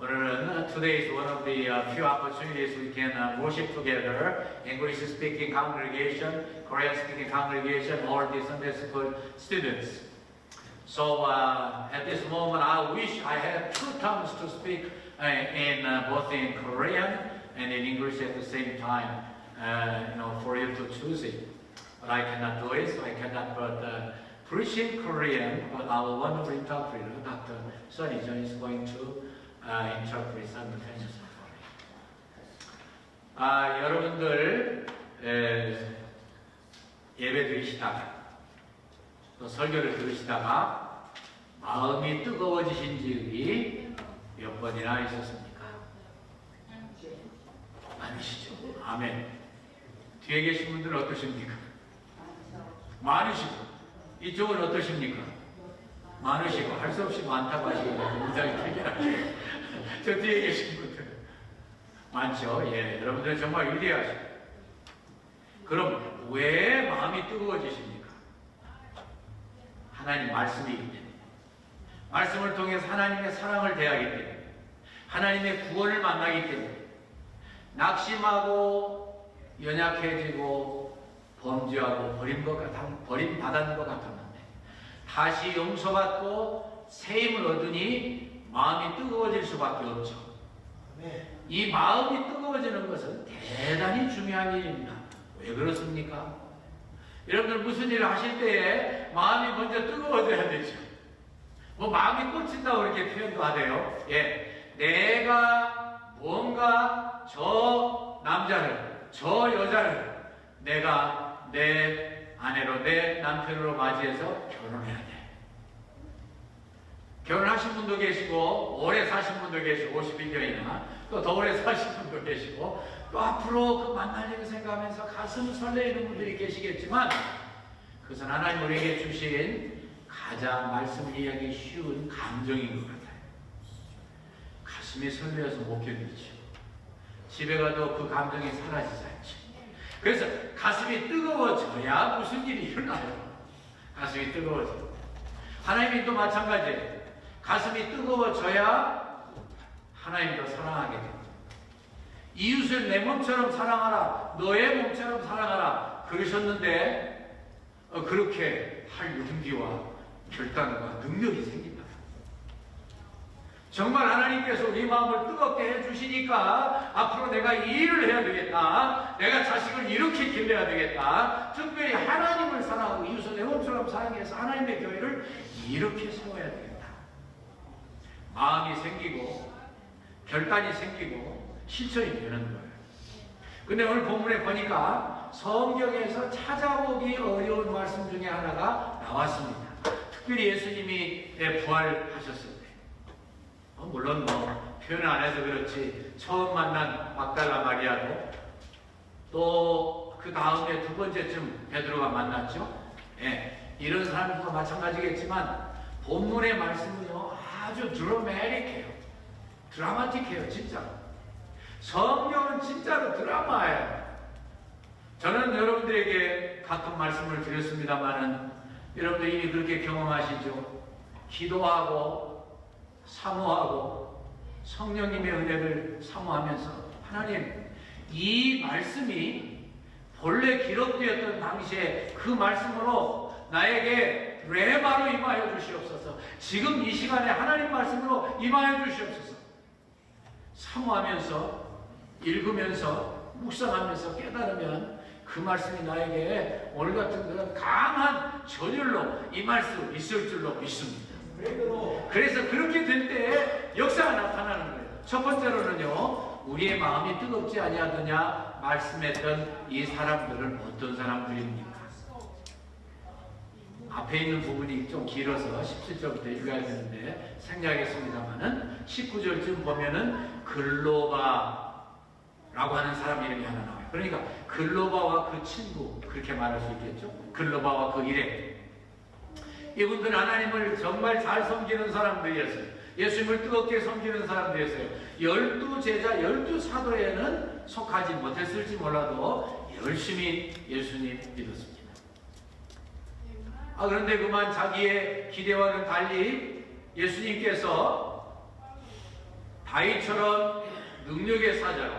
오늘은 today is one of the few opportunities we can worship together. English-speaking congregation, Korean-speaking congregation, or the Sunday school students. So at this moment, I wish I had two tongues to speak in both in Korean and in English at the same time. For you to choose it, but I cannot do it. So I cannot but preach in Korean. But our wonderful interpreter, Dr. Sunny John, is going to interpret simultaneously for me. 여러분들 예배 드리시다가 또 설교를 들으시다가 마음이 뜨거워지신 적이 몇 번이나 있었습니까? 많으시죠? 아멘. 뒤에 계신 분들은 어떠십니까? 많으시고, 이쪽은 어떠십니까? 많으시고, 할 수 없이 많다고 하시고, 굉장히 특이하게. 저 뒤에 계신 분들 많죠? 예, 여러분들 정말 위대하시고. 그럼 왜 마음이 뜨거워지십니까? 하나님 말씀이기 때문에. 말씀을 통해서 하나님의 사랑을 대하기 때문에. 하나님의 구원을 만나기 때문에. 낙심하고 연약해지고 범죄하고 버림받은 것 같았는데 다시 용서받고 세임을 얻으니 마음이 뜨거워질 수밖에 없죠. 이 마음이 뜨거워지는 것은 대단히 중요한 일입니다. 왜 그렇습니까? 여러분들 무슨 일을 하실 때에 마음이 먼저 뜨거워져야 되죠. 뭐 마음이 꽂힌다고 이렇게 표현도 하대요. 예, 내가 뭔가 저 남자를 저 여자를 내가 내 아내로 내 남편으로 맞이해서 결혼해야 돼. 결혼하신 분도 계시고 오래 사신 분도 계시고 51년이나 또 더 오래 사신 분도 계시고 또 앞으로 그 만날 일을 생각하면서 가슴 설레이는 분들이 계시겠지만 그것은 하나님 우리에게 주신 가장 말씀을 이해하기 쉬운 감정인 것 같아요. 가슴이 설레어서 못 견디죠. 집에 가도 그 감정이 사라지지 않죠. 그래서 가슴이 뜨거워져야 무슨 일이 일어나요. 가슴이 뜨거워져. 하나님이 또 마찬가지예요. 가슴이 뜨거워져야 하나님도 사랑하게 됩니다. 이웃을 내 몸처럼 사랑하라. 너의 몸처럼 사랑하라. 그러셨는데 그렇게 할 용기와 결단과 능력이 생긴다. 정말 하나님께서 우리 마음을 뜨겁게 해주시니까 앞으로 내가 이 일을 해야 되겠다. 내가 자식을 이렇게 길러야 되겠다. 특별히 하나님을 사랑하고 이웃을 내 몸처럼 사랑해서 하나님의 교회를 이렇게 세워야 되겠다. 마음이 생기고 결단이 생기고 실천이 되는 거예요. 근데 오늘 본문에 보니까 성경에서 찾아보기 어려운 말씀 중에 하나가 나왔습니다. 특별히 예수님이 부활하셨을 때 물론 표현 안 해서 그렇지 처음 만난 막달라 마리아도 또 그 다음에 두 번째쯤 베드로가 만났죠. 예, 이런 사람들과 마찬가지겠지만 본문의 말씀은요 아주 드라마틱해요. 드라마틱해요. 진짜 성경은 진짜로 드라마예요. 저는 여러분들에게 가끔 말씀을 드렸습니다마는 여러분들 이미 그렇게 경험하시죠. 기도하고 사모하고 성령님의 은혜를 사모하면서 하나님 이 말씀이 본래 기록되었던 당시에 그 말씀으로 나에게 레마로 임하여 주시옵소서. 지금 이 시간에 하나님 말씀으로 임하여 주시옵소서. 사모하면서 읽으면서 묵상하면서 깨달으면 그 말씀이 나에게 오늘 같은 그런 강한 전율로 임할 수 있을 줄로 믿습니다. 그래서 그렇게 될 때에 역사가 나타나는 거예요. 첫 번째로는요, 우리의 마음이 뜨겁지 아니하느냐 말씀했던 이 사람들은 어떤 사람들입니까? 앞에 있는 부분이 좀 길어서 17절부터 읽어야 되는데 생략하겠습니다만은 19절쯤 보면은 글로바라고 하는 사람 이름이 하나 나와요. 그러니까 글로바와 그 친구 그렇게 말할 수 있겠죠? 글로바와 그 일행. 이분들은 하나님을 정말 잘 섬기는 사람들이었어요. 예수님을 뜨겁게 섬기는 사람들이었어요. 12제자, 12사도에는 속하지 못했을지 몰라도 열심히 예수님 믿었습니다. 그런데 그만 자기의 기대와는 달리 예수님께서 다윗처럼 능력의 사자로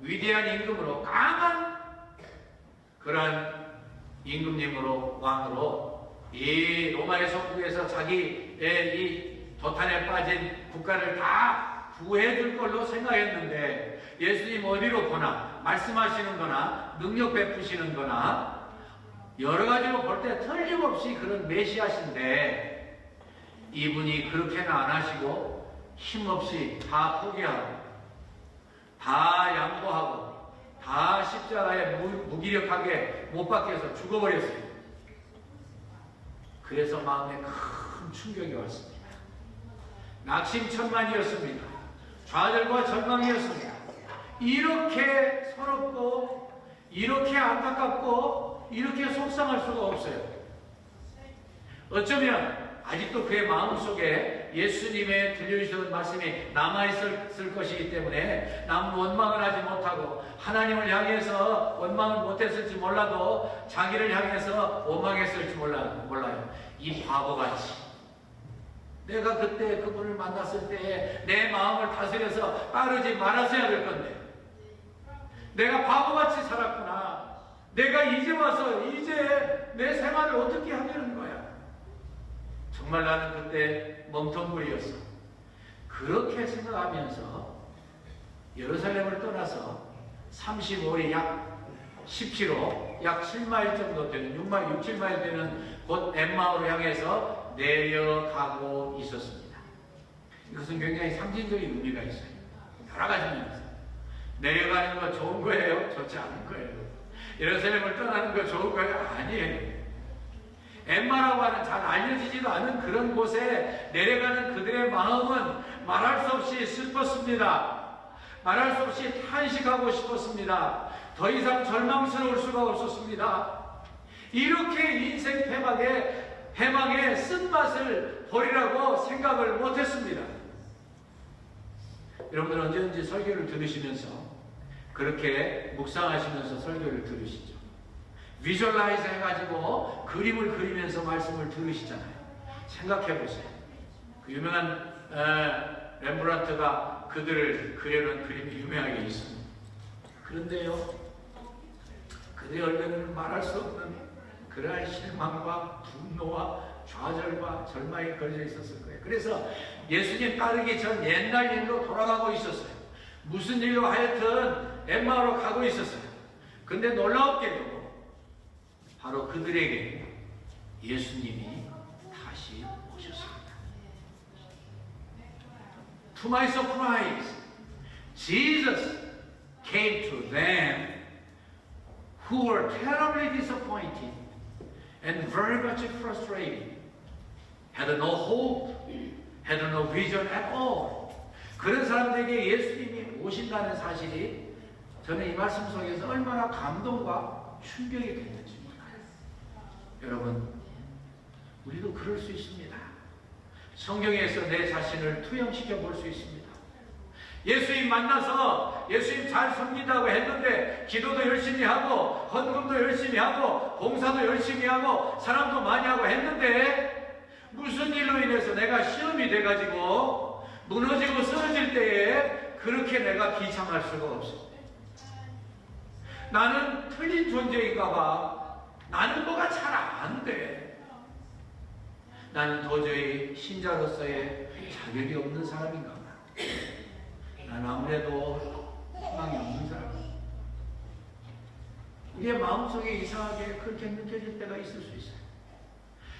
위대한 임금으로 강한 그러한 임금님으로 왕으로 이 로마의 속국에서 자기의 이 도탄에 빠진 국가를 다 구해줄 걸로 생각했는데 예수님 어디로 보나 말씀하시는 거나 능력 베푸시는 거나 여러 가지로 볼 때 틀림없이 그런 메시아신데 이분이 그렇게는 안 하시고 힘없이 다 포기하고 다 양보하고 다 십자가에 무기력하게 못 박혀서 죽어버렸어요. 그래서 마음에 큰 충격이 왔습니다. 낙심천만이었습니다. 좌절과 절망이었습니다. 이렇게 서럽고 이렇게 안타깝고 이렇게 속상할 수가 없어요. 어쩌면 아직도 그의 마음속에 예수님의 들려주시던 말씀이 남아있을 것이기 때문에 남은 원망을 하지 못하고 하나님을 향해서 원망을 못했을지 몰라도 자기를 향해서 원망했을지 몰라요. 이 바보같이 내가 그때 그분을 만났을 때 내 마음을 다스려서 따르지 말았어야 될 건데 내가 바보같이 살았구나. 내가 이제 와서 이제 내 생활을 어떻게 하려는 거야. 정말 나는 그때 멍텅구리였어. 그렇게 생각하면서 예루살렘을 떠나서 35리 약 10km, 약 7마일 정도 되는 6마일, 6, 7마일 되는 곧 엠마오를 향해서 내려가고 있었습니다. 이것은 굉장히 상징적인 의미가 있어요. 여러 가지 면에서. 내려가는 거 좋은 거예요? 좋지 않은 거예요? 예루살렘을 떠나는 거 좋은 거예요? 아니에요. 엠마라고 하는 잘 알려지지도 않은 그런 곳에 내려가는 그들의 마음은 말할 수 없이 슬펐습니다. 말할 수 없이 탄식하고 싶었습니다. 더 이상 절망스러울 수가 없었습니다. 이렇게 인생 해망의 쓴맛을 버리라고 생각을 못했습니다. 여러분들 언제든지 설교를 들으시면서 그렇게 묵상하시면서 설교를 들으시죠. 비주얼라이즈 해가지고 그림을 그리면서 말씀을 들으시잖아요. 생각해 보세요. 그 유명한 렘브란트가 그들을 그려놓은 그림이 유명하게 있습니다. 그런데요, 그들의 얼굴에는 말할 수 없는 그러한 실망과 분노와 좌절과 절망이 걸려 있었을 거예요. 그래서 예수님 따르기 전 옛날 일로 돌아가고 있었어요. 무슨 일로 하여튼 엠마오로 가고 있었어요. 근데 놀라웠게도 바로 그들에게 예수님이 다시 오셨습니다. To my surprise, Jesus came to them who were terribly disappointed and very much frustrated, had no hope, had no vision at all. 그런 사람들에게 예수님이 오신다는 사실이 저는 이 말씀 속에서 얼마나 감동과 충격이 됐는지 몰라요. 여러분, 우리도 그럴 수 있습니다. 성경에서 내 자신을 투영시켜 볼 수 있습니다. 예수님 만나서 예수님 잘 섬긴다고 했는데 기도도 열심히 하고 헌금도 열심히 하고 봉사도 열심히 하고 사랑도 많이 하고 했는데 무슨 일로 인해서 내가 시험이 돼가지고 무너지고 쓰러질 때에 그렇게 내가 비참할 수가 없어. 나는 틀린 존재인가봐. 나는 뭐가 잘 안 돼. 나는 도저히 신자로서의 자격이 없는 사람인가봐. 나는 아무래도 희망이 없는 사람이야. 우리의 마음속에 이상하게 그렇게 느껴질 때가 있을 수 있어요.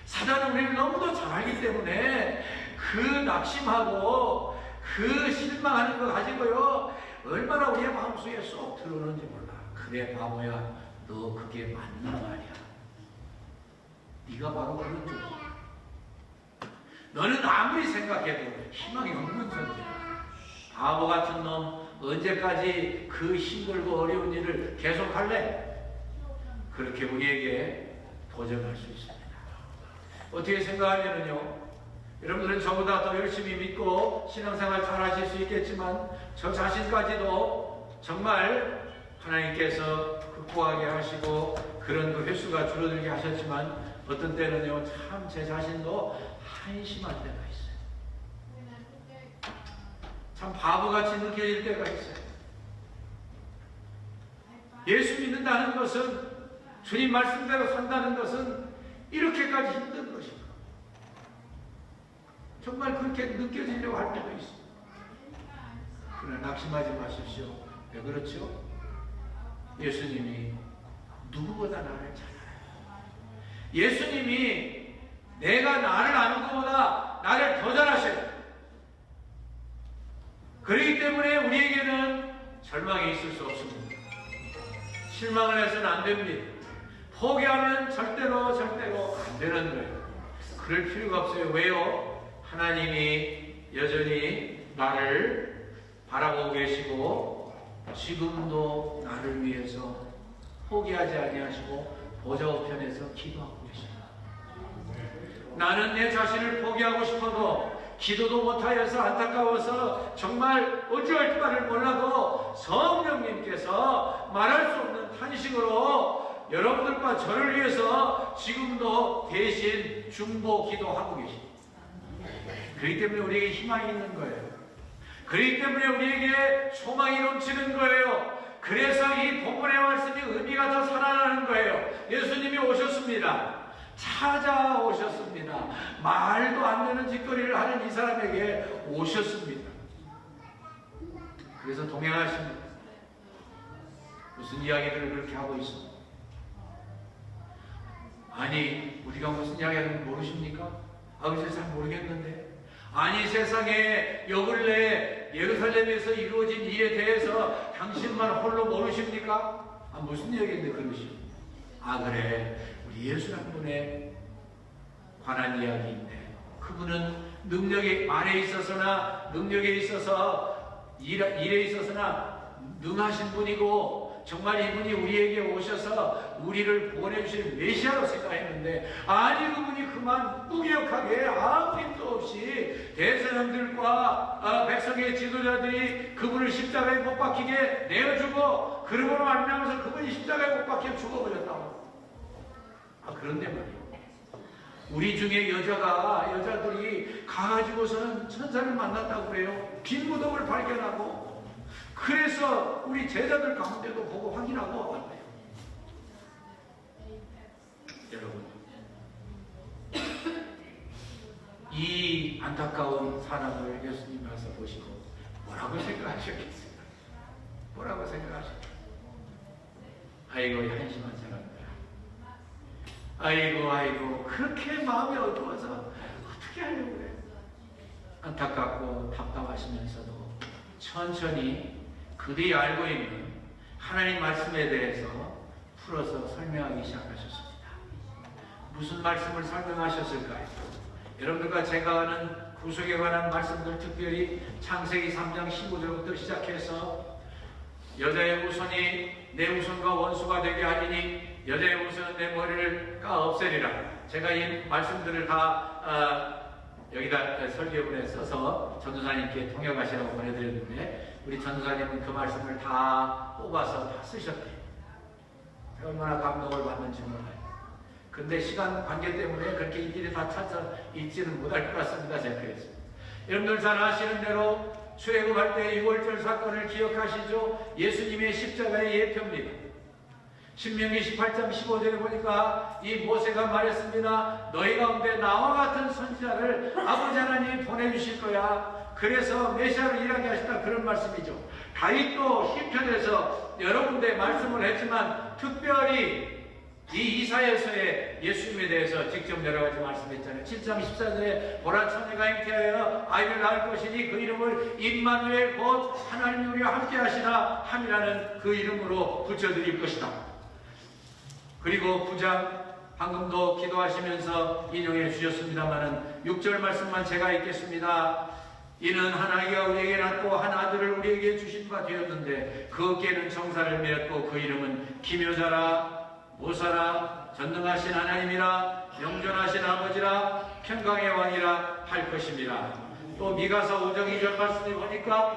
사단은 우리를 너무도 잘 알기 때문에 그 낙심하고 그 실망하는 거 가지고요 얼마나 우리의 마음속에 쏙 들어오는지 몰라. 그래 바보야, 너 그게 맞는 말이야. 네가 바로 그런 존재야. 너는 아무리 생각해도 희망이 없는 존재야. 바보 같은 놈, 언제까지 그 힘들고 어려운 일을 계속할래? 그렇게 우리에게 도전할 수 있습니다. 어떻게 생각하면요, 여러분들은 저보다 더 열심히 믿고 신앙생활 잘 하실 수 있겠지만 저 자신까지도 정말 하나님께서 극복하게 하시고 그런 그 횟수가 줄어들게 하셨지만 어떤 때는요 참 제 자신도 한심할 때가 있어요. 참 바보같이 느껴질 때가 있어요. 예수 믿는다는 것은, 주님 말씀대로 산다는 것은 이렇게까지 힘든 것인가? 정말 그렇게 느껴지려고 할 때도 있습니다. 그러나 낙심하지 마십시오. 왜 그렇죠? 예수님이 누구보다 나를 잘 알아요. 예수님이 내가 나를 아는 것보다 나를 더 잘 아셔요. 그렇기 때문에 우리에게는 절망이 있을 수 없습니다. 실망을 해서는 안 됩니다. 포기하면 절대로 안 되는 거예요. 그럴 필요가 없어요. 왜요? 하나님이 여전히 나를 바라보고 계시고 지금도 나를 위해서 포기하지 아니하시고 보좌 우편에서 기도하고 계십니다. 나는 내 자신을 포기하고 싶어도 기도도 못하여서 안타까워서 정말 어찌할 바를 몰라도 성령님께서 말할 수 없는 탄식으로 여러분들과 저를 위해서 지금도 대신 중보 기도하고 계십니다. 그렇기 때문에 우리에게 희망이 있는 거예요. 그렇기 때문에 우리에게 소망이 넘치는 거예요. 그래서 이 본문의 말씀이 의미가 더 살아나는 거예요. 예수님이 오셨습니다. 찾아오셨습니다. 말도 안 되는 짓거리를 하는 이 사람에게 오셨습니다. 그래서 동행하십니다. 무슨 이야기들을 그렇게 하고 있습니다. 아니, 우리가 무슨 이야기하는지 모르십니까? 글쎄 잘 모르겠는데. 아니, 세상에 요 근래 예루살렘에서 이루어진 일에 대해서 당신만 홀로 모르십니까? 무슨 얘기인데 그러시오? 그래, 우리 예수 한 분에 관한 이야기인데, 그분은 능력의 말에 있어서나 능력에 있어서 일에 있어서나 능하신 분이고, 정말 이분이 우리에게 오셔서 우리를 구원해주실 메시아로 생각했는데, 아니, 그분이 그만 무기력하게 아무 힘도 없이 대사장들과 백성의 지도자들이 그분을 십자가에 못 박히게 내어주고, 그러므로 말미암아서 그분이 십자가에 못 박혀 죽어버렸다고. 그런데 말이에요. 우리 중에 여자들이 가가지고서는 천사를 만났다고 그래요. 빈 무덤을 발견하고, 그래서 우리 제자들 가운데도 보고 확인하고 왔어요. 여러분, 이 안타까운 사람을 예수님 와서 보시고 뭐라고 생각하셨겠어요? 뭐라고 생각하셨겠어요? 아이고, 한심한 사람들. 아이고, 그렇게 마음이 어두워서 어떻게 하려고 그래? 안타깝고 답답하시면서도 천천히 그들이 알고 있는 하나님 말씀에 대해서 풀어서 설명하기 시작하셨습니다. 무슨 말씀을 설명하셨을까요? 여러분들과 제가 아는 구속에 관한 말씀들, 특별히 창세기 3장 15절부터 시작해서 여자의 후손이 내 후손과 원수가 되게 하리니 여자의 후손은 내 머리를 까 없애리라. 제가 이 말씀들을 다 여기다 설교문에 써서 전도사님께 통역하시라고 보내드렸는데, 우리 전도사님은 그 말씀을 다 뽑아서 다 쓰셨대요. 얼마나 감동을 받는지 몰라요. 근데 시간 관계 때문에 그렇게 일일이 다 찾아서 읽지는 못할 것 같습니다. 제가 그랬습니다. 여러분들 잘 아시는 대로 출애굽할 때 6월절 사건을 기억하시죠? 예수님의 십자가의 예표입니다. 신명기 18장 15절에 보니까 이 모세가 말했습니다. 너희 가운데 나와 같은 선지자를 아버지 하나님이 보내주실 거야. 그래서 메시아를 일하게 하시다, 그런 말씀이죠. 다윗도 시편에서 여러 군데 말씀을 했지만 특별히 이 이사야서에 예수님에 대해서 직접 여러 가지 말씀했잖아요. 7장 14절에 보라 처녀가 잉태하여 아이를 낳을 것이니 그 이름을 임마누엘 곧 하나님이 우리와 함께 하시나 함이라는 그 이름으로 붙여드릴 것이다. 그리고 9장 방금도 기도하시면서 인용해 주셨습니다마는 6절 말씀만 제가 읽겠습니다. 이는 한 아기가 우리에게 낳고 한 아들을 우리에게 주신 바 되었는데 그 어깨에는 정사를 메었고 그 이름은 기묘자라 모사라 전능하신 하나님이라 영존하신 아버지라 평강의 왕이라 할 것입니다. 또 미가서 5장 2절 말씀을 보니까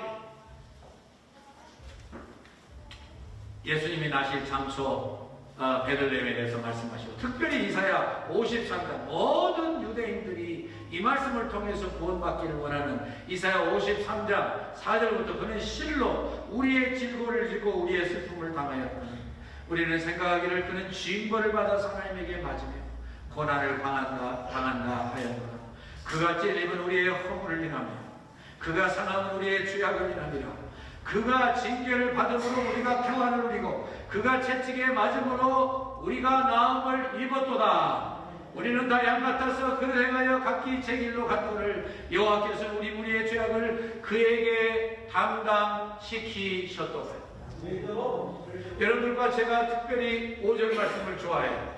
예수님이 나실 장소 베들레헴에 대해서 말씀하시고, 특별히 이사야 53장 모든 유대인들이 이 말씀을 통해서 구원받기를 원하는 이사야 53장 4절부터 그는 실로 우리의 질고를 지고 우리의 슬픔을 당하였더니 우리는 생각하기를 그는 징벌을 받아서 하나님에게 맞으며 고난을 당한다 하였노라. 그가 찔림은 우리의 허물을 인하며 그가 상함은 우리의 죄악을 인함이라. 그가 징계를 받음으로 우리가 평안을 누리고 그가 채찍에 맞음으로 우리가 나음을 입었도다. 우리는 다 양 같아서 그를 행하여 각기 제 길로 갔거늘 여호와께서는 우리 무리의 죄악을 그에게 담당시키셨도다. 여러분들과 제가 특별히 5절 말씀을 좋아해요.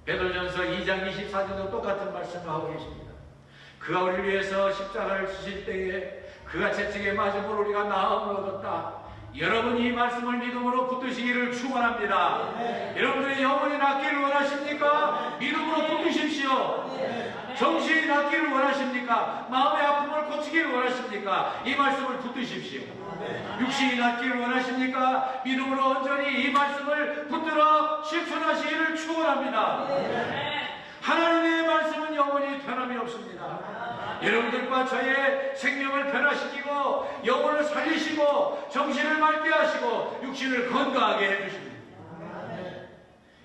베드로전서 2장 24절도 똑같은 말씀을 하고 계십니다. 그가 우리를 위해서 십자가를 지실 때에 그가 채찍에 맞음으로 우리가 나음을 얻었다. 여러분이 이 말씀을 믿음으로 붙드시기를 축원합니다. 여러분들의 영혼이 낫기를 원하십니까? 믿음으로 붙드십시오. 정신이 낫기를 원하십니까? 마음의 아픔을 고치기를 원하십니까? 이 말씀을 붙드십시오. 육신이 낫기를 원하십니까? 믿음으로 온전히 이 말씀을 붙들어 실천하시기를 축원합니다. 하나님의 말씀은 영원히 변함이 없습니다. 여러분들과 저의 생명을 변화시키고 영혼을 살리시고 정신을 맑게 하시고 육신을 건강하게 해주십니다.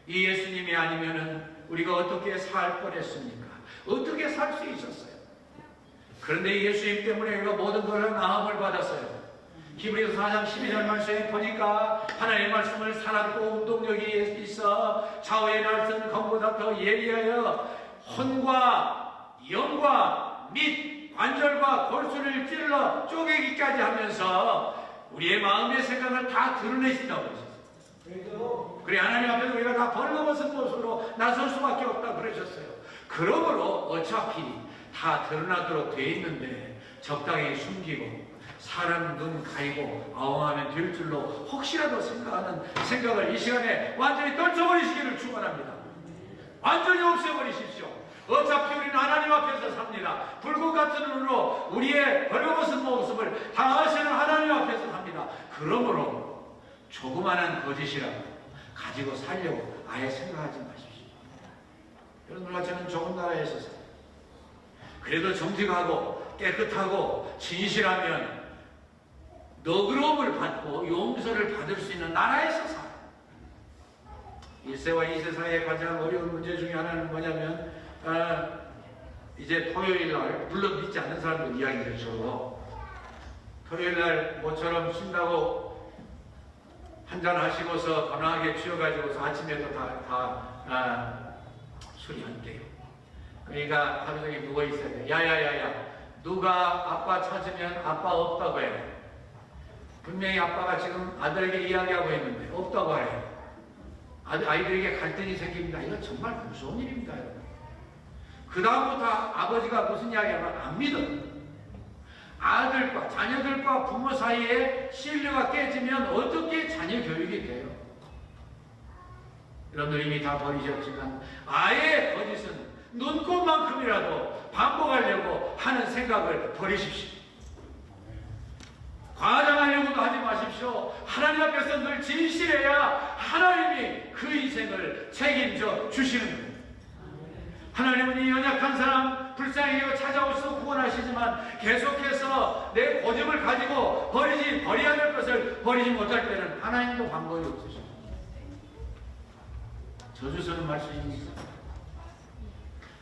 이 예수님이 아니면은 우리가 어떻게 살 뻔했습니까? 어떻게 살 수 있었어요? 그런데 이 예수님 때문에 우리가 모든 것을 나음을 받았어요. 히브리서 4장 12절 말씀에 보니까 하나님의 말씀을 살았고 운동력이 있어 좌우의 날선 검보다 더 예리하여 혼과 영과 및 관절과 골수를 찔러 쪼개기까지 하면서 우리의 마음의 생각을 다 드러내신다고 그러셨어요. 그래 하나님 앞에서 우리가 다 벌거벗은 모습으로 나설 수밖에 없다 그러셨어요. 그러므로 어차피 다 드러나도록 돼 있는데 적당히 숨기고 사람 눈 가리고 아웅하면 될 줄로 혹시라도 생각하는 생각을 이 시간에 완전히 떨쳐버리시기를 축원합니다. 완전히 없애버리십시오. 어차피 우리는 하나님 앞에서 삽니다. 불꽃 같은 눈으로 우리의 벌거벗은 모습을 다 아시는 하나님 앞에서 삽니다. 그러므로 조그마한 거짓이라도 가지고 살려고 아예 생각하지 마십시오. 여러분들과 저는 좋은 나라에서 살아요. 그래도 정직하고 깨끗하고 진실하면 너그러움을 받고 용서를 받을 수 있는 나라에서 살아요. 1세와 2세 사이의 가장 어려운 문제 중에 하나는 뭐냐면 이제 토요일날 물론 믿지 않는 사람들 이야기죠. 토요일날 모처럼 쉰다고 한잔 하시고서 건강하게 취해가지고서 아침에도 다 술이 안 돼요. 그러니까 하루 종일 누워있어야 돼. 야야야야 누가 아빠 찾으면 아빠 없다고 해. 분명히 아빠가 지금 아들에게 이야기하고 있는데 없다고 해요. 아이들에게 갈등이 생깁니다. 이건 정말 무서운 일입니다. 그 다음부터 아버지가 무슨 이야기하면 안 믿어. 아들과 자녀들과 부모 사이에 신뢰가 깨지면 어떻게 자녀 교육이 돼요? 여러분들 이미 다 버리셨지만 아예 거짓은 눈꽃만큼이라도 반복하려고 하는 생각을 버리십시오. 과장하려고도 하지 마십시오. 하나님 앞에서 늘 진실해야 하나님이 그 인생을 책임져 주시는 거예요. 하나님은 이 연약한 사람 불쌍히 여겨 찾아오셔서 구원하시지만 계속해서 내 고집을 가지고 버려야 될 것을 버리지 못할 때는 하나님도 방법이 없으십니다. 저주 서는 말씀입니다.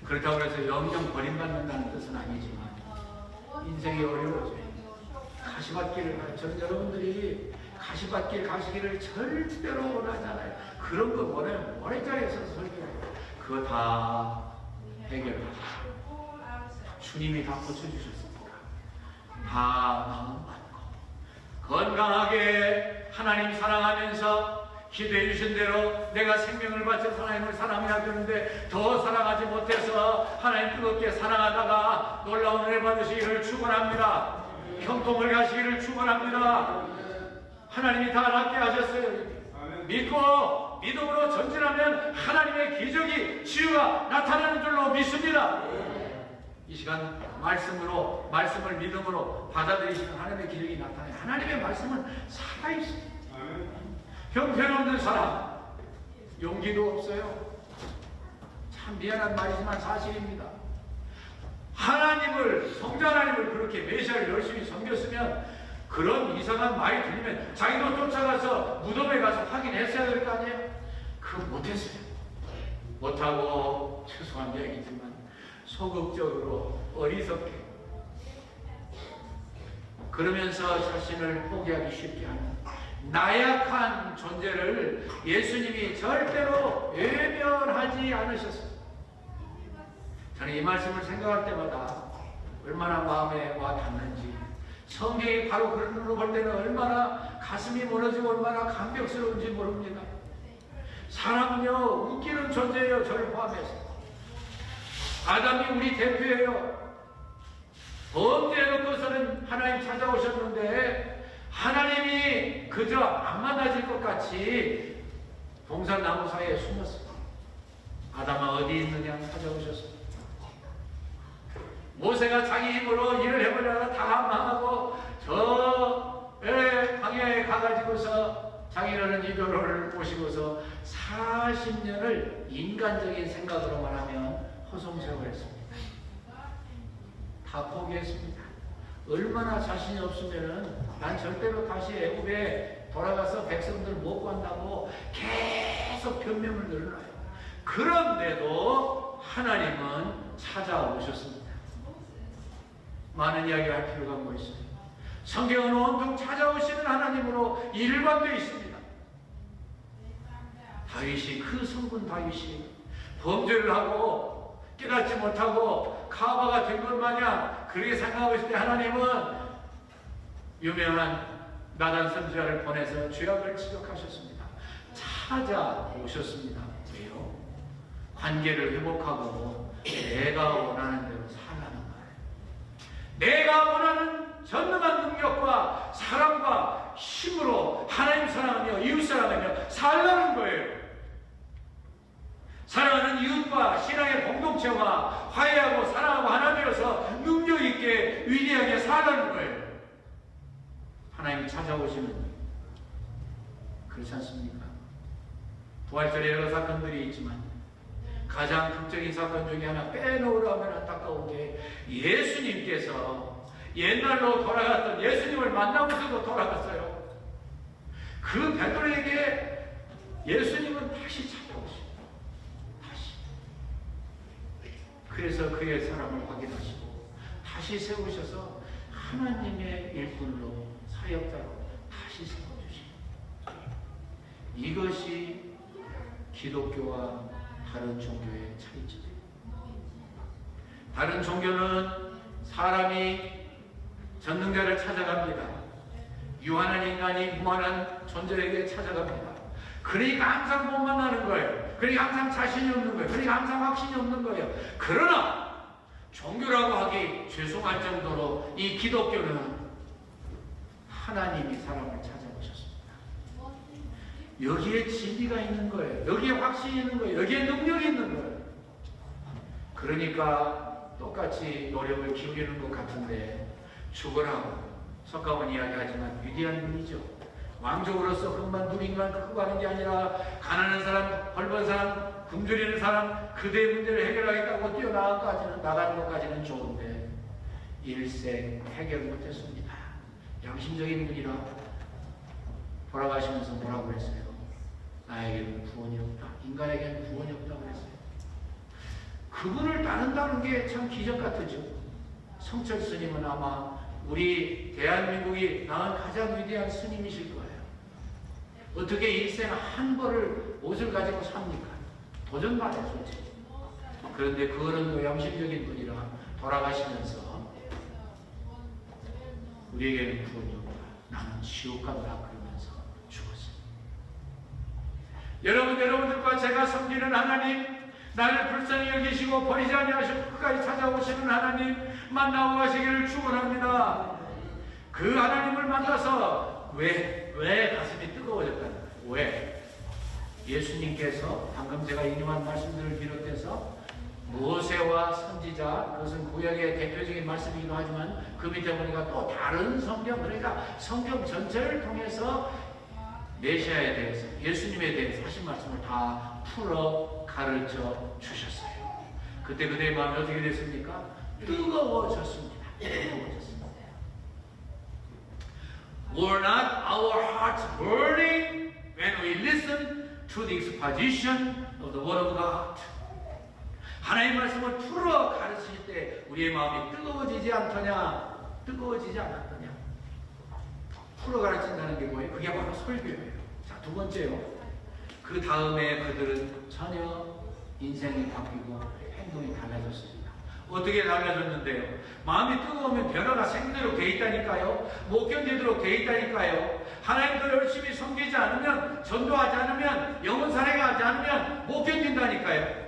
그렇다고 해서 영영 버림받는다는 뜻은 아니지만 인생이 어려워져요. 가시밭길을 저는 여러분들이 가시밭길 가시기를 절대로 원하잖아요. 그런 거 원하면 머리자리에서 설교해요. 그거 다 해결하죠. 주님이 다 고쳐주셨습니다. 다 마음 받고 건강하게 하나님 사랑하면서 기도해 주신 대로 내가 생명을 바쳐서 하나님을 사랑해야 되는데 더 사랑하지 못해서 하나님 뜨겁게 사랑하다가 놀라운 은혜 받으시기를 축원합니다. 형통을 가시기를 축원합니다. 하나님이 다 낫게 하셨어요. 믿고 믿음으로 전진하면 하나님의 기적이 치유가 나타나는 줄로 믿습니다. 이 시간 말씀을 믿음으로 받아들이시는 하나님의 기적이 나타나요. 하나님의 말씀은 살아있습니다. 형편없는 사람 용기도 없어요. 참 미안한 말이지만 사실입니다. 하나님을, 성자 하나님을 그렇게 메시아를 열심히 섬겼으면 그런 이상한 말이 들리면 자기도 쫓아가서 무덤에 가서 확인했어야 될 거 아니에요? 그거 못했어요. 못하고 죄송한 이야기지만 소극적으로 어리석게 그러면서 자신을 포기하기 쉽게 하는 나약한 존재를 예수님이 절대로 외면하지 않으셨어요. 저는 이 말씀을 생각할 때마다 얼마나 마음에 와 닿는지, 성경이 바로 그런 눈으로 볼 때는 얼마나 가슴이 무너지고 얼마나 감격스러운지 모릅니다. 사람은요, 웃기는 존재예요. 저를 포함해서. 아담이 우리 대표예요. 범죄해놓고서는 하나님 찾아오셨는데 하나님이 그저 안 만나질 것 같이 동산나무 사이에 숨었어요. 아담아 어디 있느냐 찾아오셨어요. 모세가 자기 힘으로 일을 해보려다 다 망하고 저 광야에 가가지고서 자기는 이별호를 모시고서 40년을 인간적인 생각으로만 하면 허송세월했습니다. 다 포기했습니다. 얼마나 자신이 없으면은 난 절대로 다시 애굽에 돌아가서 백성들 못 구한다고 계속 변명을 늘어나요. 그런데도 하나님은 찾아오셨습니다. 많은 이야기를 할 필요가 뭐 있어요? 성경은 온통 찾아오시는 하나님으로 일관되어 있습니다. 다윗이, 그 성군 다윗이 범죄를 하고 깨닫지 못하고 카바가 된 것 마냥 그렇게 생각하고 있을 때 하나님은 유명한 나단 선지자를 보내서 죄악을 지적하셨습니다. 찾아오셨습니다. 왜요? 관계를 회복하고 내가 원하는 대로 살라는 거예요. 내가 원하는 전능한 능력과 사랑과 힘으로 하나님 사랑하며 이웃 사랑하며 살라는 거예요. 사랑하는 이웃과 신앙의 공동체와 화해하고 사랑하고 하나 되어서 능력 있게 위대하게 살라는 거예요. 하나님이 찾아오시는, 그렇지 않습니까? 부활절에 여러 사건들이 있지만 가장 극적인 사건 중에 하나 빼놓으라면 안타까운 게 예수님께서 옛날로 돌아갔던 예수님을 만나고서도 돌아갔어요. 그 베드로에게 예수님은 다시 찾아오시고 다시, 그래서 그의 사랑을 확인하시고 다시 세우셔서 하나님의 일꾼으로 사역자로 다시 세워주시고, 이것이 기독교와 다른 종교의 차이점이에요. 다른 종교는 사람이 전능자를 찾아갑니다. 유한한 인간이 무한한 존재에게 찾아갑니다. 그러니까 항상 못 만나는 거예요. 그러니까 항상 자신이 없는 거예요. 그러니까 항상 확신이 없는 거예요. 그러나 종교라고 하기 죄송할 정도로 이 기독교는 하나님이 사람을 찾아오셨습니다. 여기에 진리가 있는 거예요. 여기에 확신이 있는 거예요. 여기에 능력이 있는 거예요. 그러니까 똑같이 노력을 기울이는 것 같은데 죽으라고 석가모니 이야기하지만 위대한 분이죠. 왕족으로서 그것만 누린만 크고 하는 게 아니라 가난한 사람, 벌번 사람, 굶주리는 사람, 그대의 문제를 해결하겠다고 나가는 것까지는 좋은데 일생 해결 못했습니다. 양심적인 분이라 돌아가시면서 뭐라고 그랬어요? 나에게는 구원이 없다. 인간에게는 구원이 없다고 그랬어요. 그분을 따른다는 게 참 기적 같으죠. 성철 스님은 아마 우리 대한민국이 낳은 가장 위대한 스님이실 거예요. 어떻게 일생 한 벌을 옷을 가지고 삽니까? 도전 말이에요, 솔직히. 그런데 그 어른도 양심적인 분이라 돌아가시면서 우리에게는 구원이 없다. 나는 지옥 간다. 그러면서 죽었어요. 여러분들과 제가 섬기는 하나님, 나를 불쌍히 여기시고 버리지 아니하시고 끝까지 찾아오시는 하나님 만나고 가시기를 축원합니다. 그 하나님을 만나서 왜 가슴이 뜨거워졌다는 거예요? 왜? 예수님께서 방금 제가 인용한 말씀들을 비롯해서 모세와 선지자, 그것은 구약의 대표적인 말씀이기도 하지만 그 밑에 보니까 또 다른 성경, 그러니까 성경 전체를 통해서 메시아에 대해서, 예수님에 대해서 하신 말씀을 다 풀어 가르쳐 주셨어요. 그때 그대의 마음이 어떻게 됐습니까? 뜨거워졌습니다. Were not our hearts burning when we listened to the exposition of the Word of God? 하나님 말씀을 풀어 가르칠 때 우리의 마음이 뜨거워지지 않더냐? 뜨거워지지 않았더냐? 풀어 가르친다는 게 뭐예요? 그게 바로 설교예요. 자, 두 번째요. 그 다음에 그들은 전혀 인생이 바뀌고 행동이 달라졌습니다. 어떻게 달라졌는데요? 마음이 뜨거우면 변화가 생기도록 돼 있다니까요. 못 견디도록 돼 있다니까요. 하나님도 열심히 섬기지 않으면, 전도하지 않으면, 영혼 살해하지 않으면 못 견딘다니까요.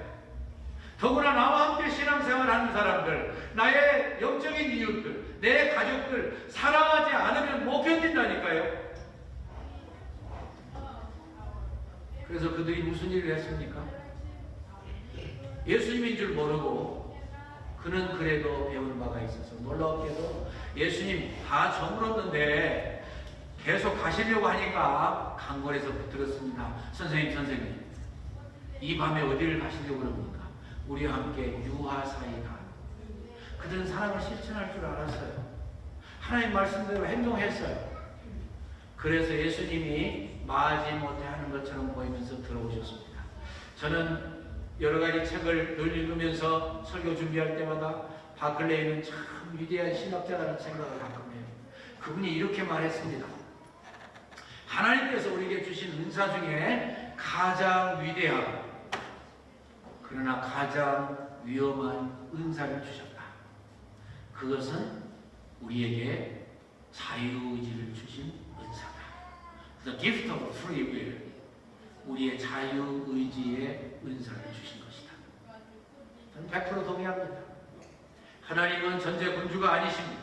더구나 나와 함께 신앙생활하는 사람들, 나의 영적인 이웃들, 내 가족들 사랑하지 않으면 못 견딘다니까요. 그래서 그들이 무슨 일을 했습니까? 예수님인 줄 모르고 그는 그래도 배운 바가 있어서 놀랍게도 예수님 다 저물었는데 계속 가시려고 하니까 강권에서 붙들었습니다. 선생님 이 밤에 어디를 가시려고 그럽니까? 우리와 함께 유하사이가. 그들은 사랑을 실천할 줄 알았어요. 하나님 말씀대로 행동했어요. 그래서 예수님이 마지못해 하는 것처럼 보이면서 들어오셨습니다. 저는 여러 가지 책을 늘 읽으면서 설교 준비할 때마다 바클레이는 참 위대한 신학자라는 생각을 가끔 해요. 그분이 이렇게 말했습니다. 하나님께서 우리에게 주신 은사 중에 가장 위대하고 그러나 가장 위험한 은사를 주셨다. 그것은 우리에게 자유의지를 주신 은사다. The gift of free will. 우리의 자유의지의 은사를 주신 것이다. 저는 100% 동의합니다. 하나님은 전제 군주가 아니십니다.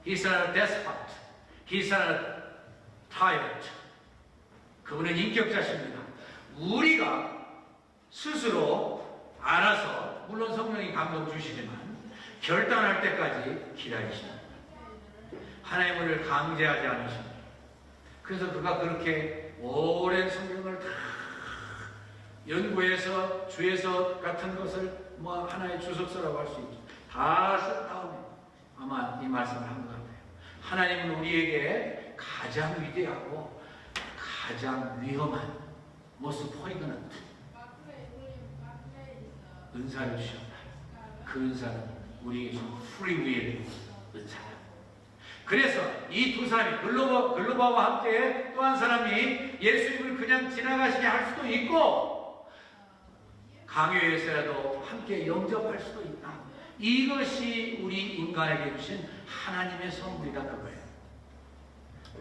He's not a despot. He's not a tyrant. 그분은 인격자십니다. 우리가 스스로 알아서, 물론 성령이 감동 주시지만 결단할 때까지 기다리십니다. 하나님을 강제하지 않으십니다. 그래서 그가 그렇게 오랜 성경을 다 연구해서 주에서 같은 것을 뭐 하나의 주석서라고 할 수 있죠. 다 쓴 다음에 아마 이 말씀을 한 것 같아요. 하나님은 우리에게 가장 위대하고 가장 위험한 most poignant 은사를 주셨다. 그 은사는 우리에게 준 free will 은사다. 그래서 이 두 사람이 글로바와 함께 또 한 사람이 예수님을 그냥 지나가시게 할 수도 있고 강요해서라도 함께 영접할 수도 있다. 이것이 우리 인간에게 주신 하나님의 선물이다 그거예요.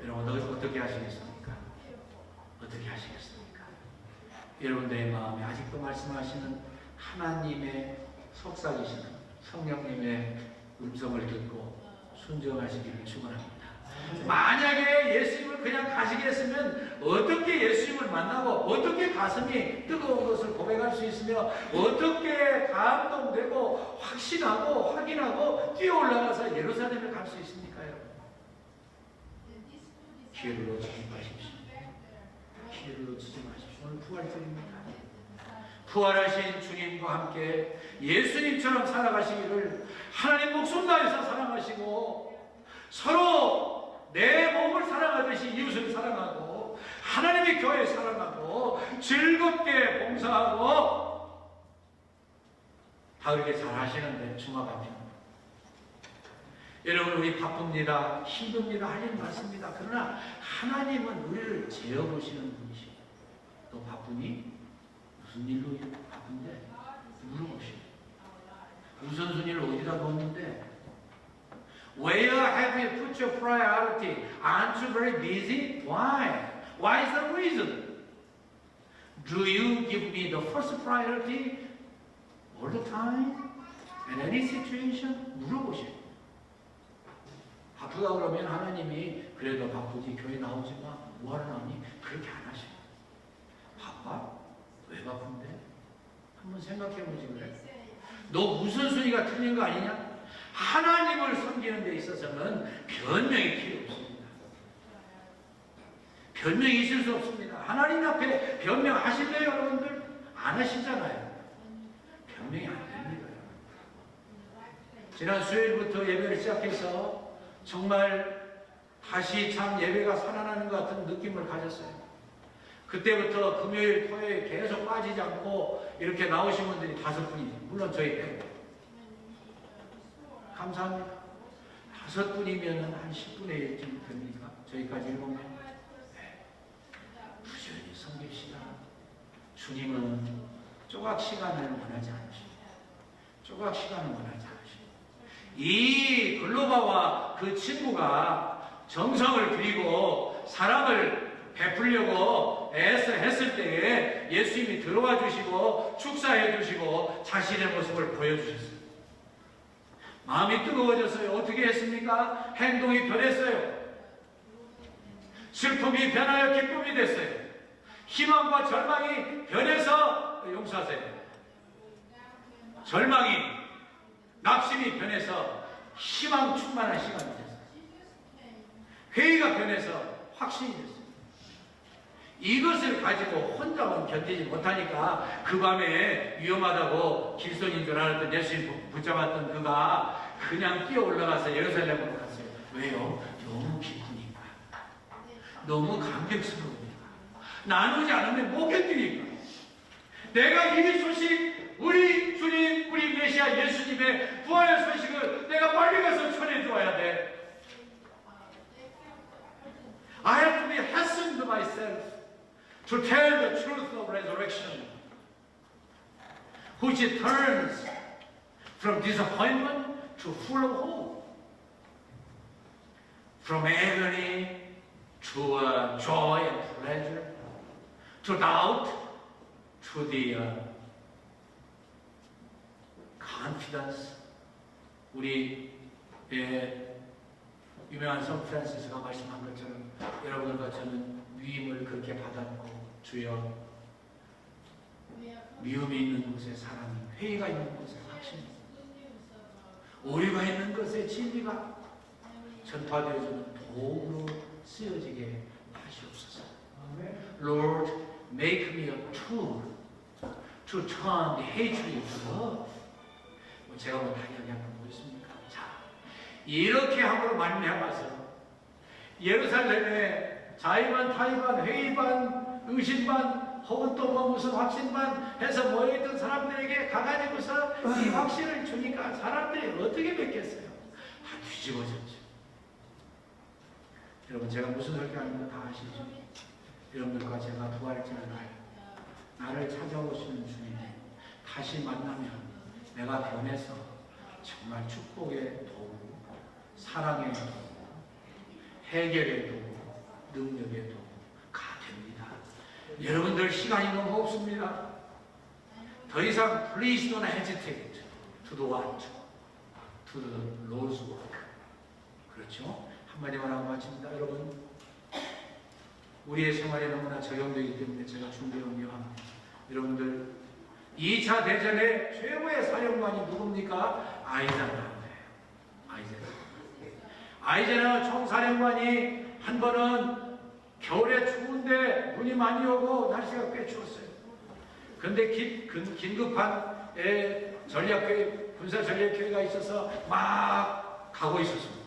여러분 어떻게 하시겠습니까? 어떻게 하시겠습니까? 여러분들의 마음에 아직도 말씀하시는 하나님의 속삭이시는 성령님의 음성을 듣고 순종하시기를 축원합니다. 만약에 예수님을 그냥 가시게 했으면 어떻게 예수님을 만나고 어떻게 가슴이 뜨거운 것을 고백할 수 있으며 어떻게 감동되고 확신하고 확인하고 뛰어올라가서 예루살렘에 갈 수 있습니까요? 기회를 놓치지 마십시오. 기회를 놓치지 마십시오. 오늘 부활절입니다. 부활하신 주님과 함께 예수님처럼 살아가시기를 하나님 목숨 다해서 사랑하시고 서로 내 몸을 사랑하듯이 이웃을 사랑하고 하나님의 교회 사랑하고 즐겁게 봉사하고 다 그렇게 잘 하시는데 중화 바쁩니다. 여러분 우리 바쁩니다. 힘듭니다. 할 일 많습니다. 그러나 하나님은 우리를 재어보시는 분이시고 너 바쁘니? 무슨 일로 바쁜데? 물어보시고 우선순위를 어디다 놓는데? Where have you put your priority? Aren't you very busy? Why? Why is the reason? Do you give me the first priority all the time? In any situation? 물어보시고 바쁘다 그러면 하나님이 그래도 바쁘지 교회 나오지 마. 뭐하러 나오니? 그렇게 안 하시고 바빠? 왜 바쁜데? 한번 생각해보지 그래. 너 우선순위가 틀린 거 아니냐? 하나님을 섬기는 데 있어서는 변명이 필요 없습니다. 변명이 있을 수 없습니다. 하나님 앞에 변명하실래요 여러분들? 안 하시잖아요. 변명이 안 됩니다. 지난 수요일부터 예배를 시작해서 정말 다시 참 예배가 살아나는 것 같은 느낌을 가졌어요. 그때부터 금요일, 토요일 계속 빠지지 않고 이렇게 나오신 분들이 5분이죠. 물론 저희 빼고. 감사합니다. 5분이면 한 10분의 1쯤 됩니까? 저희까지 7명. 네. 부지런히 섬깁시다. 주님은 조각 시간을 원하지 않으십니다. 조각 시간을 원하지 않으십니다. 이 글로바와 그 친구가 정성을 들이고 사랑을 베풀려고 애써 했을 때에 예수님이 들어와 주시고 축사해 주시고 자신의 모습을 보여주셨어요. 마음이 뜨거워졌어요. 어떻게 했습니까? 행동이 변했어요. 슬픔이 변하여 기쁨이 됐어요. 희망과 절망이 변해서 용서하세요. 절망이 낙심이 변해서 희망 충만한 시간이 됐어요. 회의가 변해서 확신이 됐어요. 이것을 가지고 혼자만 견디지 못하니까 그 밤에 위험하다고 길손인 줄 알았던 예수님 붙잡았던 그가 그냥 뛰어 올라가서 예루살렘으로 갔어요. 왜요? 너무 기쁘니까. 너무 감격스러우니까. 나누지 않으면 못 견디니까. 내가 이 소식, 우리 주님, 우리 메시아 예수님의 부활의 소식을 내가 빨리 가서 전해줘야 돼. I have to be hastened myself to tell the truth of resurrection, which turns from disappointment to full of hope, from agony to joy and pleasure, to doubt to the confidence. 우리 유명한 성 프란시스가 말씀한 것처럼 여러분과 저는 위임을 그렇게 받았고, 주여 미움이 있는 곳에 사랑이, 회의가 있는 곳에 확신이, 오류가 있는 곳에 진리가 전파되어주는 도구로 쓰여지게 하시옵소서. Lord, make me a tool to turn the hatred into love. 제가 뭐 다 이야기하는 거 있습니까? 자, 이렇게 함으로 말미암아서 예루살렘에 자의반, 타의반, 회의반, 의심반, 혹은 또 뭐 무슨 확신반 해서 모여있던 사람들에게 가가지고서 이 확신을 주니까 사람들이 어떻게 믿겠어요? 다 뒤집어졌죠. 여러분, 제가 무슨 설교하는 거 다 아시죠? 여러분들과 제가 부활절 날 나를 찾아오시는 주님 다시 만나면 내가 변해서 정말 축복의 도구, 사랑의 도구, 해결의 도구, 능력의 도구가 됩니다. 여러분들 시간이 너무 없습니다. 더 이상 please don't hesitate to do what? To the Lord's work. 그렇죠? 한마디만 하고 마칩니다. 여러분, 우리의 생활에 너무나 적용되기 때문에 제가 준비해온 요합니다. 여러분들, 2차 대전의 최고의 사령관이 누굽니까? 아이젠하워예요. 아이젠하워 총사령관이 한 번은 겨울에 추운데 눈이 많이 오고 날씨가 꽤 추웠어요. 그런데 긴급한 군사 전략회의가 있어서 막 가고 있었습니다.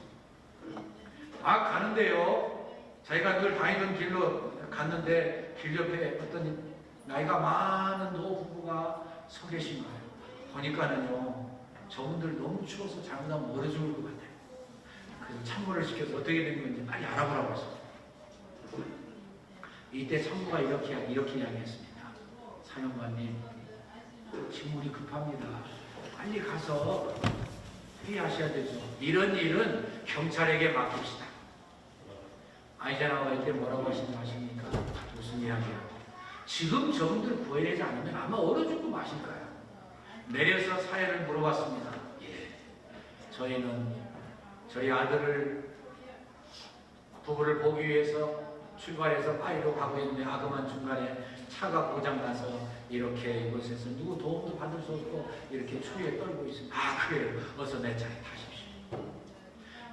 막 가는데요, 자기가 늘 다니던 길로 갔는데 길 옆에 어떤 나이가 많은 노부부가 서 계신 거예요. 보니까는요, 저분들 너무 추워서 잘못하면 얼어 죽을 것 같아요. 그래서 찬물을 시켜서 어떻게 된 건지 빨리 알아보라고 했어요. 이때 참모가 이렇게 이야기했습니다. 사령관님, 직무이 급합니다. 빨리 가서 회의하셔야 되죠. 이런 일은 경찰에게 맡깁시다. 아이젠하워가 이때 뭐라고 하시는지 아십니까? 무슨 이야기야? 지금 저분들 구해내지 않으면 아마 얼어 죽고 마실 거야. 내려서 사연을 물어봤습니다. 예, 저희는 저희 아들을 부부를 보기 위해서 출발해서 파리로 가고 있는데 아그만 중간에 차가 고장나서 이렇게 이곳에서 누구 도움도 받을 수 없고 이렇게 추위에 떨고 있습니다. 아, 그래요. 어서 내 차에 타십시오.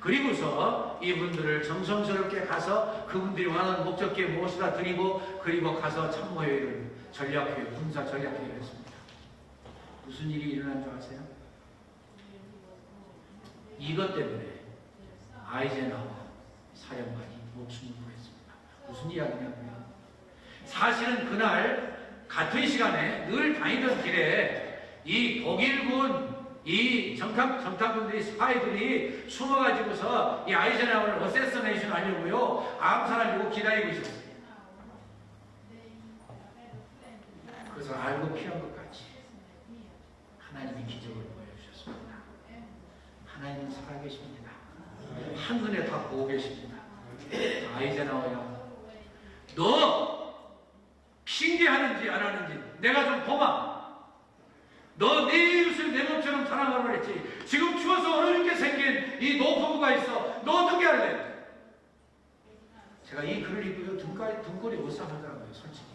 그리고서 이분들을 정성스럽게 가서 그분들이 원하는 목적지에 모시다 드리고, 그리고 가서 참모회의를, 전략회의, 군사 전략회의를 했습니다. 무슨 일이 일어난 줄 아세요? 이것 때문에 아이젠하워 사령관이 목숨을 구했습니다. 무슨 이야기냐고요? 사실은 그날 같은 시간에 늘 다니던 길에 이 독일군 이 정탐꾼들이 스파이들이 숨어가지고서 이 아이젠하워를 어세서네이션 하려고요, 암살하려고 기다리고 있었어요. 그래서 알고 피한 것 같이 하나님이 기적을 보여주셨습니다. 하나님은 살아계십니다. 한눈에 다 보고 계십니다. 아이젠하워야, 너 핑계하는지 안 하는지 내가 좀 보마. 너 내 이웃을 내 몸처럼 사랑하라고 했지. 지금 추워서 얼어 죽게 생긴 이 노포부가 있어. 너 어떻게 할래? 제가 이 글을 읽고요, 등골이 오싹하더라고요, 솔직히.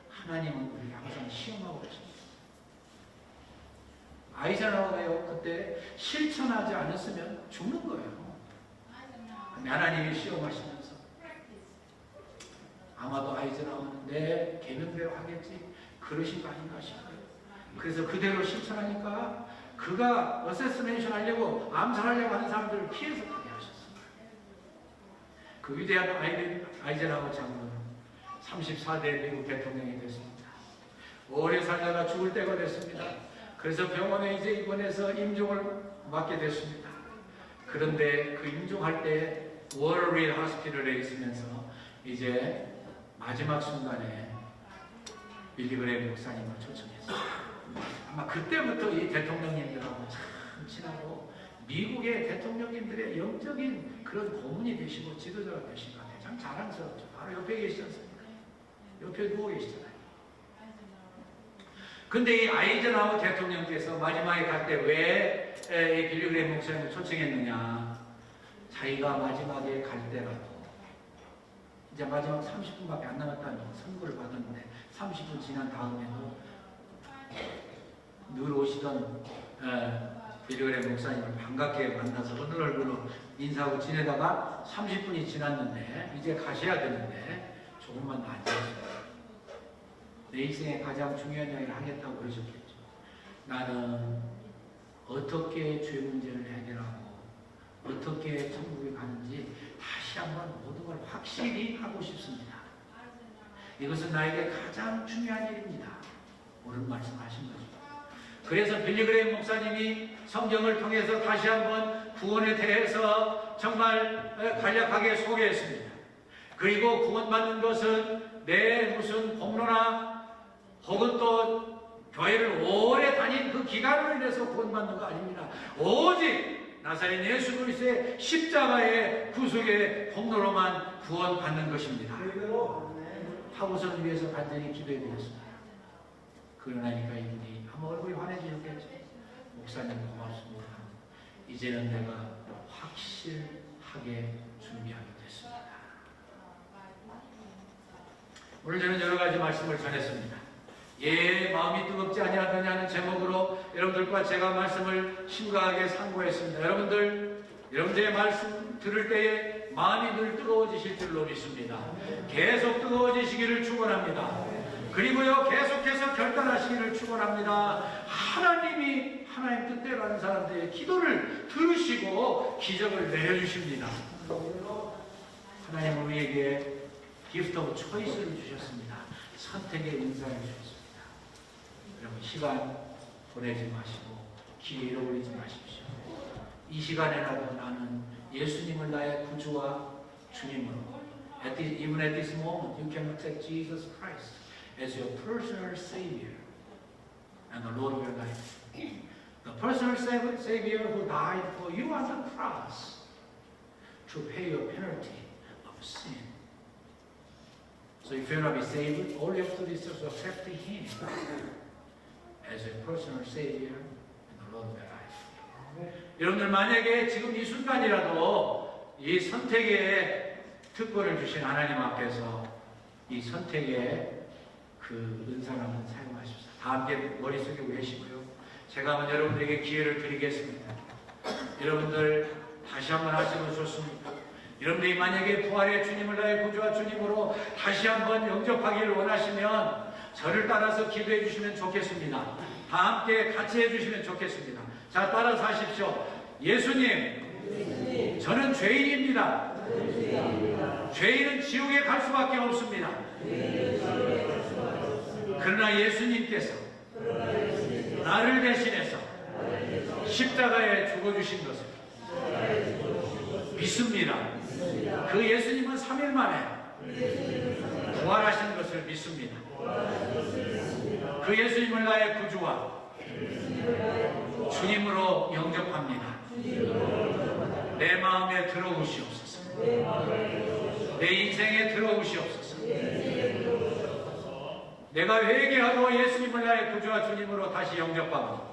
하나님은 우리를 항상 시험하고 계십니다. 아이젠하워가요, 그때 실천하지 않았으면 죽는 거예요. 하나님이 시험하시면서 아마도 아이젠하워는 내 계명대로 하겠지 그러신 거 아닌가 싶어요. 그래서 그대로 실천하니까 그가 어세스네이션 하려고 암살하려고 하는 사람들을 피해서 가게 하셨습니다. 그 위대한 아이젠하워 장군은 34대 미국 대통령이 됐습니다. 오래 살다가 죽을 때가 됐습니다. 그래서 병원에 이제 입원해서 임종을 맡게 됐습니다. 그런데 그 임종할 때 워럴릴 호스피털에 있으면서 이제 마지막 순간에 빌리 그레이엄 목사님을 초청했어요. 아마 그때부터 이 대통령님들하고 참 친하고 미국의 대통령님들의 영적인 그런 고문이 되시고 지도자가 되신 것 같아요. 참 자랑스럽죠. 바로 옆에 계시지 않습니까? 옆에 누워 계시잖아요. 근데 이 아이젠하워 대통령께서 마지막에 갈 때 왜 이 빌리 그레이엄 목사님을 초청했느냐? 자기가 마지막에 갈 때라도 이제 마지막 30분밖에 안 남았다는 선고를 받았는데 30분 지난 다음에도 늘 오시던 빌리 그레이엄 목사님을 반갑게 만나서 어느 얼굴로 인사하고 지내다가 30분이 지났는데 이제 가셔야 되는데 조금만 더 앉아있어요. 내 인생에 가장 중요한 이야기를 하겠다고 그러셨겠죠. 나는 어떻게 죄 문제를 해결하고 어떻게 천국에 가는지 다시 한번 모든 걸 확실히 하고 싶습니다. 이것은 나에게 가장 중요한 일입니다. 옳은 말씀하신 거죠. 그래서 빌리 그레이엄 목사님이 성경을 통해서 다시 한번 구원에 대해서 정말 간략하게 소개했습니다. 그리고 구원받는 것은 내 무슨 공로나 혹은 또 교회를 오래 다닌 그 기간으로 인해서 구원받는 거 아닙니다. 오직 나사렛 예수 그리스도의 십자가의 구속의 공로로만 구원받는 것입니다. 하고선 위해서 간절히 기도해 드렸습니다. 그러나니까 이분이 한번 얼굴이 환해지셨겠죠. 목사님 고맙습니다. 이제는 내가 확실하게 준비하게 됐습니다. 오늘 저는 여러 가지 말씀을 전했습니다. 예, 마음이 뜨겁지 아니하느냐는 제목으로 여러분들과 제가 말씀을 심각하게 상고했습니다. 여러분들의 말씀 들을 때에 마음이 늘 뜨거워지실 줄로 믿습니다. 계속 뜨거워지시기를 축원합니다. 그리고요, 계속해서 결단하시기를 축원합니다. 하나님이 하나님 뜻대로 하는 사람들의 기도를 들으시고 기적을 내려주십니다. 하나님은 우리에게 기프트 오브 초이스를 주셨습니다. 선택의 은사를 주셨습니다. 여러분, 시간 보내지 마시고 기회 잃어버리지 마십시오. 이 시간에라도 나는 예수님을 나의 구주와 주님으로 even at this moment you can accept Jesus Christ as your personal Savior and the Lord of your life. The personal Savior who died for you on the cross to pay your penalty of sin. So if you want to be saved, all you have to do is just accept Him as a personal Savior and the Lord of your life. 여러분들 만약에 지금 이 순간이라도 이 선택의 특권을 주신 하나님 앞에서 이 선택의 그 은사를 한번 사용하십시오. 다 함께 머리 숙이고 계시고요. 제가 한번 여러분들에게 기회를 드리겠습니다. 여러분들 다시 한번 하시면 좋습니다. 여러분들이 만약에 부활의 주님을 나의 구주와 주님으로 다시 한번 영접하기를 원하시면 저를 따라서 기도해 주시면 좋겠습니다. 다 함께 같이 해주시면 좋겠습니다. 자, 따라서 하십시오. 예수님, 저는 죄인입니다. 죄인은 지옥에 갈 수밖에 없습니다. 그러나 예수님께서 나를 대신해서 십자가에 죽어주신 것을 믿습니다. 그 예수님은 3일 만에 부활하신 것을 믿습니다. 그 예수님을 나의 구주와 주님으로 영접합니다. 내 마음에 들어오시옵소서. 내 인생에 들어오시옵소서. 내가 회개하고 예수님을 나의 구주와 주님으로 다시 영접합니다.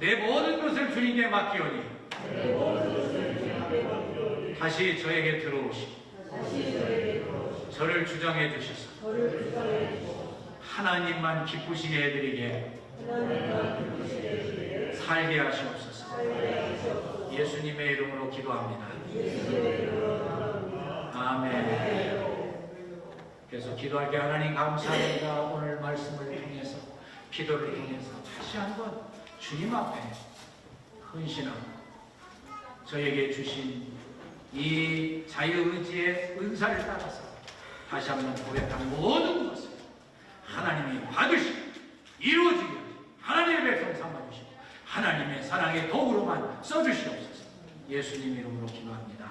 내 모든 것을 주님께 맡기오니 다시 저에게 들어오시고 저를 주장해 주셔서 하나님만 기쁘시게 해드리게 살게 하시옵소서. 예수님의 이름으로 기도합니다. 아멘. 그래서 기도할 때 하나님 감사합니다. 오늘 말씀을 통해서 기도를 통해서 다시 한번 주님 앞에 헌신하고 저에게 주신 이 자유의지의 은사를 따라서 다시 한번 고백한 모든 것을 하나님이 받으시고 이루어지게 하나님의 백성 삼아주시고 하나님의 사랑의 도구로만 써주시옵소서. 예수님 이름으로 기도합니다.